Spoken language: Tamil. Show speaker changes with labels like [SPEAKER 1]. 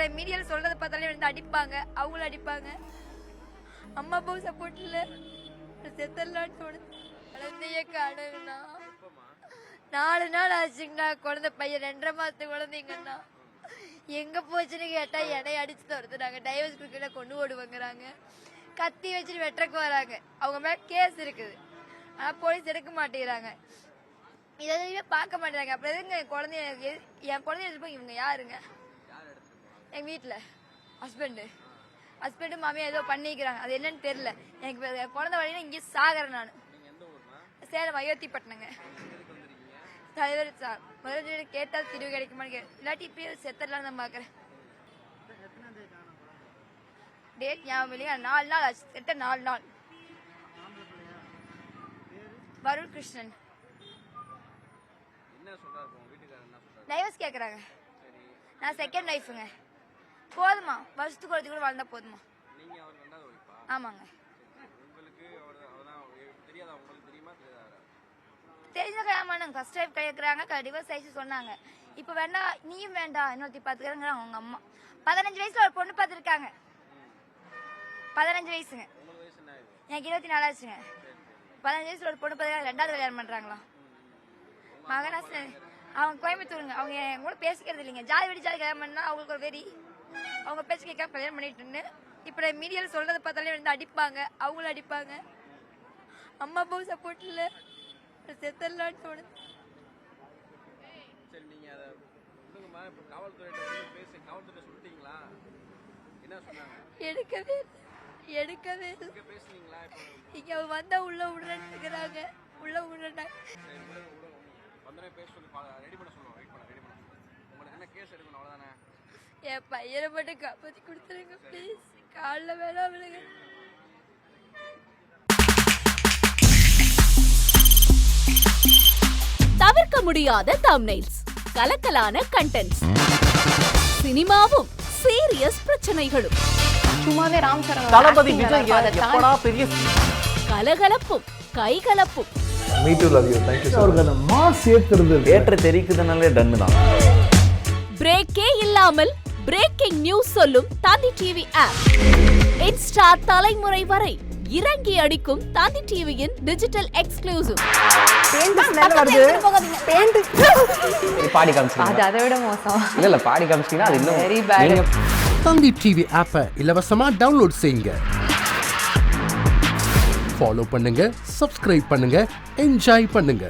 [SPEAKER 1] இப்போ மீடியாவில் சொல்றதை பார்த்தாலே வந்து அடிப்பாங்க, அவங்களும் அடிப்பாங்க. அம்மா அப்பாவும் சப்போர்ட் இல்லை, செத்தரலான்னு தோணுது. குழந்தைய காணுங்கண்ணா, 4 நாள் ஆச்சுங்கண்ணா. குழந்தை பையன் 2.5 மாசத்து குழந்தைங்கண்ணா. எங்க போச்சுன்னு கேட்டா என்னை அடிச்சு துரத்துறாங்க, டைவர்ஸ் குடுக்கல கொண்டு ஓடுவாங்கிறாங்க, கத்தி வச்சுட்டு வெட்டுறக்கு வராங்க. அவங்க மேல கேஸ் இருக்குது, ஆனா போலீஸ் எடுக்க மாட்டேங்கிறாங்க. இதெல்லாம் பார்க்க மாட்டேறாங்க. அப்புறம் எதுங்க என் குழந்தைய எடுத்துப்போம். இவங்க யாருங்க? எங்க வீட்டுல ஹஸ்பண்டு மாமியா ஏதோ பண்ணிக்கிறாங்க, அது என்னன்னு தெரியல. எனக்கு குழந்தை வழியில இங்கே சாகிறேன் நான். சேலம் அயோத்திப்பட்டினங்க. தலைவர் சார் முதல்ல கேட்டால் தீர்வு கிடைக்குமான்னு இல்லாட்டி இப்பயே செத்தரலாம் தான் பாக்குறேன். டேட் ஞாபகம் இல்லையா? 4 நாள் ஆச்சு, செத்த 4 நாள். வருண் கிருஷ்ணன் டைவர்ஸ் கேக்குறாங்க. நான் செகண்ட் லைஃபுங்க. போதுமா, வருஷத்துக்கு ஒரு கூட வாழ்ந்தா போதுமா? ஆமாங்க. தெரிஞ்ச கல்யாணம் ஃபர்ஸ்ட் டைம் கேட்கறாங்க, டிவோர்ஸ் ஆயிடுச்சு சொன்னாங்க. இப்போ வேண்டாம், நீயும் வேண்டாம், இன்னொருத்தி பாத்துக்கிறாங்க அவங்க அம்மா. 15 வயசுல ஒரு பொண்ணு பாத்துருக்காங்க. 15 வயசுங்க, எனக்கு 24 ஆச்சுங்க. 15 வயசுல ஒரு பொண்ணு பாத்துருக்காங்க, 2வது கல்யாணம் பண்றாங்களா? மகனாசன் அவங்க கோயம்புத்தூருங்க. அவங்க என் கூட பேசிக்கிறது இல்லைங்க. ஜாலி கல்யாணம் பண்ணா அவங்களுக்கு ஒரு வெறி. அவங்க பேச்சு கேட்காம கல்யாணம் பண்ணிட்டு இப்போ மீடியாவில் சொல்றதை பார்த்தாலே வந்து அடிப்பாங்க, அவங்களும் அடிப்பாங்க. அம்மா அப்பாவும் சப்போர்ட் இல்லை, செத்தரலான்னு தோணுது. எடுக்கவே இங்க வந்தா உள்ள விடுறாங்க, உள்ள விடுறாங்க. என் பையனை மட்டும் காப்பாத்தி கொடுத்துருங்க ப்ளீஸ், காலில் வேணா விழுங்க.
[SPEAKER 2] தவிர்க்க முடியாத தம்ப்நெயில்ஸ், கலக்கலான கண்டென்ட்ஸ், சினிமாவும் சீரியஸ் பிரச்சனைகளும்,
[SPEAKER 3] சும்மாவே ராம் சரண்
[SPEAKER 4] தளபதி விஜய் எப்படா பெரிய
[SPEAKER 2] கலகலப்பும் கைகலப்பும்.
[SPEAKER 4] Me too love you, thank you sir. அவர்களை மாஸ் ஏத்துறது ஏற்ற தெரிக்குதுனாலே டன் தான்.
[SPEAKER 2] பிரேக்கே இல்லாமல் பிரேக்கிங் நியூஸ் சொல்லும் தந்தி டிவி ஆப். இன்ஸ்டா தலைமுறை வரை இறங்கி அடிக்கும் தந்தி டிவியின் டிஜிட்டல் எக்ஸ்க்ளூசிவ்.
[SPEAKER 4] பாடி காமிச்சீங்க,
[SPEAKER 3] அது அதை விட மோசம்.
[SPEAKER 4] இல்ல பாடி காமிச்சீங்கன்னா அது இன்னும்
[SPEAKER 3] வெரி பேட்.
[SPEAKER 5] தந்தி டிவி ஆப்பை இலவசமா டவுன்லோட் செய்யுங்க, ஃபாலோ பண்ணுங்க, சப்ஸ்கிரைப் பண்ணுங்க, என்ஜாய் பண்ணுங்க.